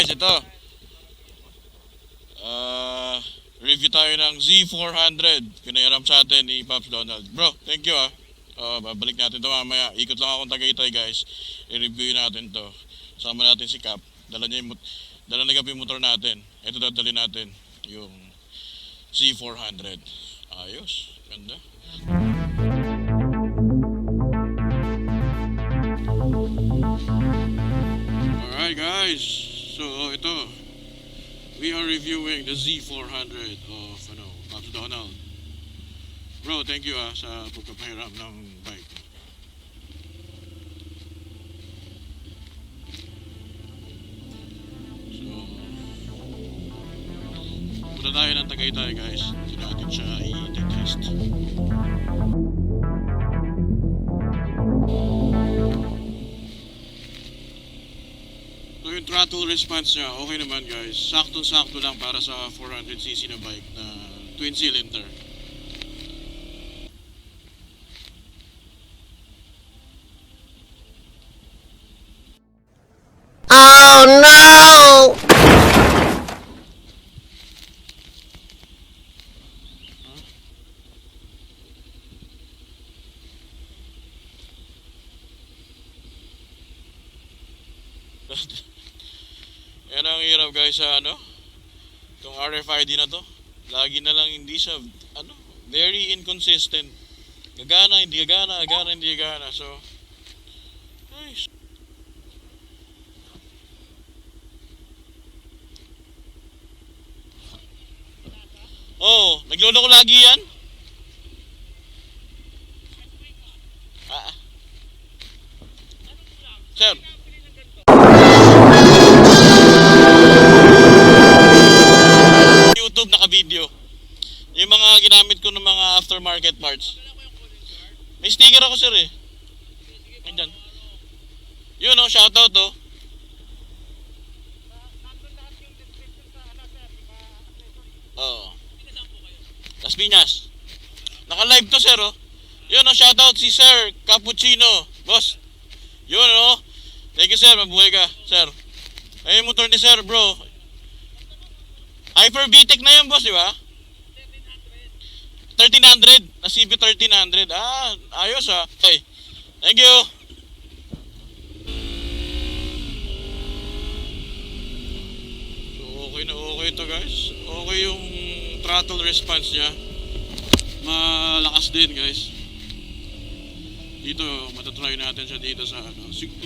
guys, ito. Review tayo ng Z400. Pinahiram sa atin ni Pops Donald. Bro, thank you babalik natin ito mamaya. Ikot lang akong Tagaytay guys. I-review natin to. Sama natin si Cap. Dala na yung motor natin. Ito dadali natin. Yung Z400. Ayos. Ganda. Alright guys. So ito. We are reviewing the Z400 of Pops Donald. Bro, thank you sa pagpapahiram ng bike. So, punta tayo ng Tagaytay guys. Hindi natin siya i-test. So yung throttle response niya, okay naman guys. Sakto-sakto lang para sa 400cc na bike na twin cylinder. Oh no! Yan ang hirap guys sa itong RFID na to. Lagi na lang hindi siya very inconsistent. Gagana, hindi gagana, gagana, hindi gagana. So nice. Oh, nagloloko lagi yan? Sir. YouTube naka-video. Yung mga ginamit ko ng mga aftermarket parts. May sticker ako sir eh. Ayan. Yun shoutout Las Piñas. Naka-live to sir Yun shoutout si Sir Cappuccino. Boss. Yun Thank you sir, mabuhay ka sir. Ay yung motor ni sir bro. Hyper VTEC na yun boss, di ba? 1300. Na CB 1300. Ayos Okay. Thank you. So okay na okay to guys. Okay yung throttle response niya. Malakas din guys. Dito matatry natin siya dito sa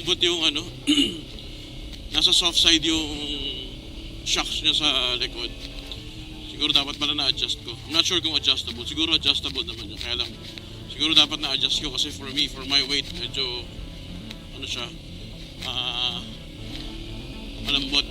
But yung nasa soft side yung shocks niya sa likod. Siguro dapat pala na-adjust ko. I'm not sure kung adjustable. Siguro adjustable naman niya. Kaya lang siguro dapat na-adjust ko kasi for my weight medyo siya malambot.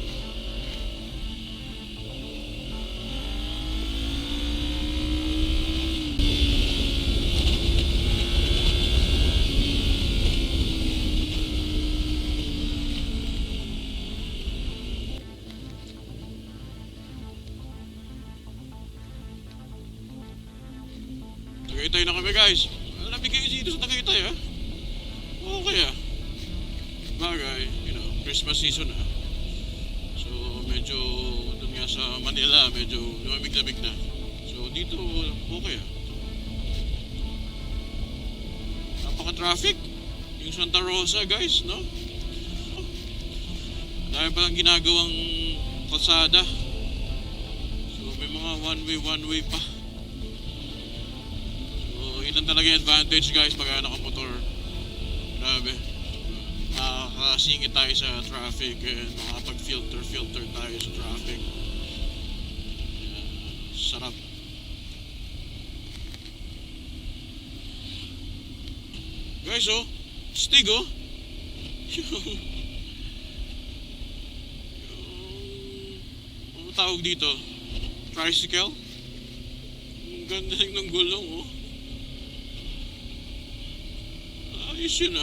Tagaytay na kami guys. Nabigay dito sa Tagaytay Okay bagay, Christmas season So medyo doon nga sa Manila medyo lumamig-lamig na. So dito okay Napaka-traffic yung Santa Rosa guys Dahil palang ginagawang kalsada. So may mga one way pa. Yan talaga yung advantage guys pag nakamotor. Grabe. Makakasingit tayo sa traffic and makakapag-filter tayo sa traffic. Sarap. Guys stig ano tawag dito? Tricycle? Ang ganda ng gulong Ayos yun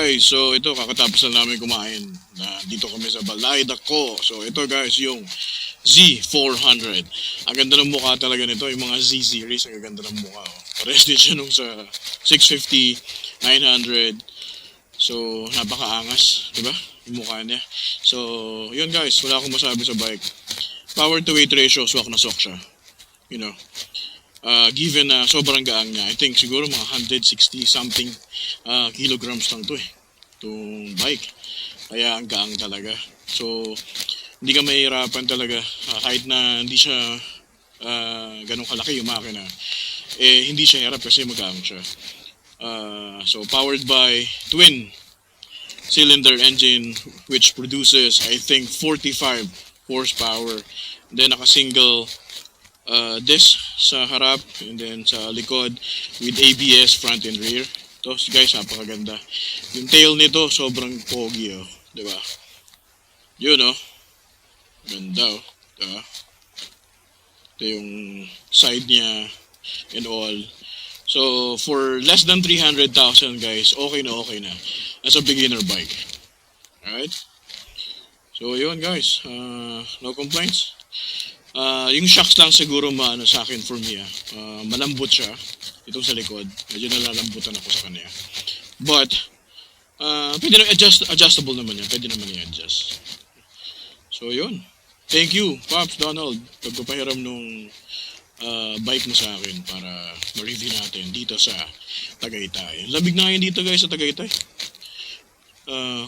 guys, so ito kakatapos na namin kumain. Dito kami sa Balay Dako. So ito guys, yung Z400. Ang ganda ng mukha talaga nito, yung mga Z series, ang ganda ng mukha. Oh. Parehas din siya nung sa 650, 900. So napakaangas, di ba? Yung mukha niya. So yun guys, wala akong masabi sa bike. Power to weight ratio, swak na swak siya. You know. Given na sobrang gaang niya, I think siguro mga 160 something kilograms lang to itong bike. Kaya ang gaang talaga. So, hindi ka mahihirapan talaga kahit na hindi siya ganun kalaki yung makina. Hindi siya hirap kasi magaang siya. So, powered by twin cylinder engine which produces, I think, 45 horsepower. Then, naka-single disc sa harap and then sa likod with ABS front and rear. Ito guys, napakaganda. Yung tail nito sobrang pogi, oh, di ba? Yun, oh. Ganda, oh. Diba? Ito yung side niya and all. So for less than 300,000 guys, okay na as a beginner bike. Alright? So yun guys, no complaints. Yung shocks lang siguro maano sa akin for me. Malambot siya. Itong sa likod. Medyo nalalambutan ako sa kanya. But, pwede na adjustable naman yan. Pwede naman i-adjust. So, yun. Thank you, Pops Donald. Pagpapahiram nung bike mo sa akin para ma-review natin dito sa Tagaytay. Lamig na ngayon dito guys sa Tagaytay.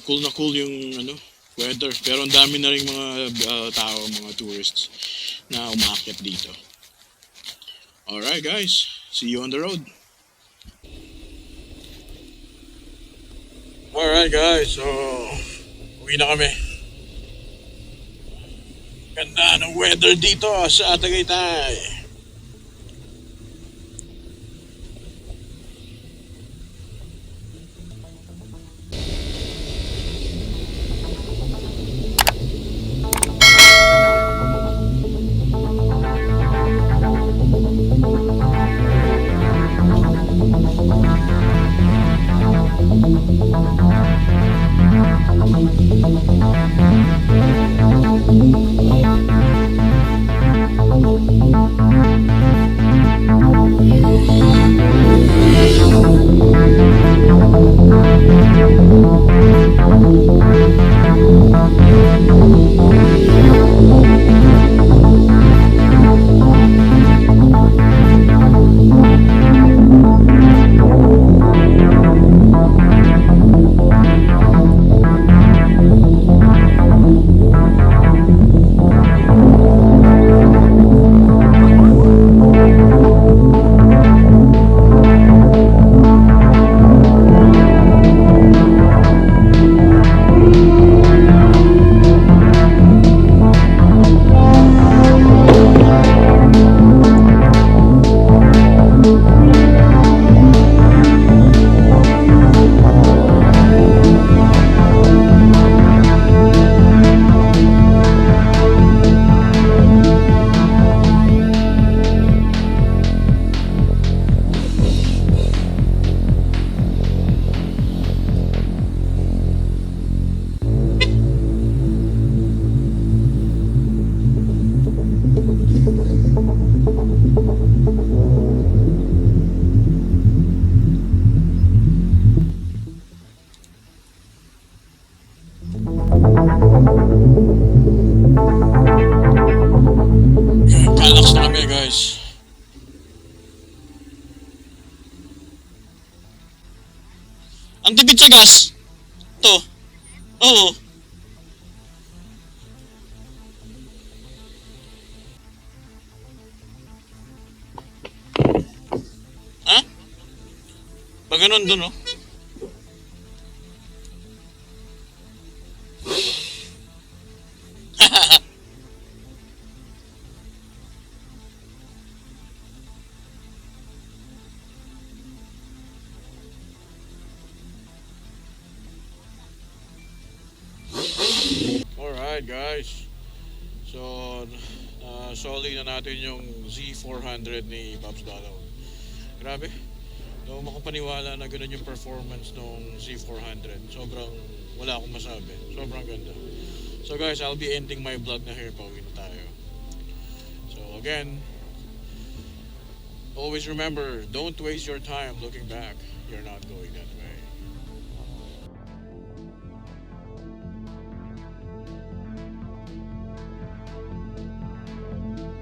Cool na cool yung weather. Pero ang dami na rin mga tao, mga tourists na umakyat dito. Alright guys, see you on the road. Alright guys, so uwi na kami. Ganda ng weather dito sa Tagaytay. Kalax na kami guys. Ang tipid sa gas. Ito. Oo. Ha? Pag ganun dun, oh. Alright guys, so solid na natin yung Z400 ni Pops Donald. Grabe, No, makapaniwala na ganun yung performance ng Z400. Sobrang wala akong masabi. Sobrang ganda. So guys, I'll be ending my vlog na here. Pauwi na tayo. So again, always remember, don't waste your time looking back. You're not going that way.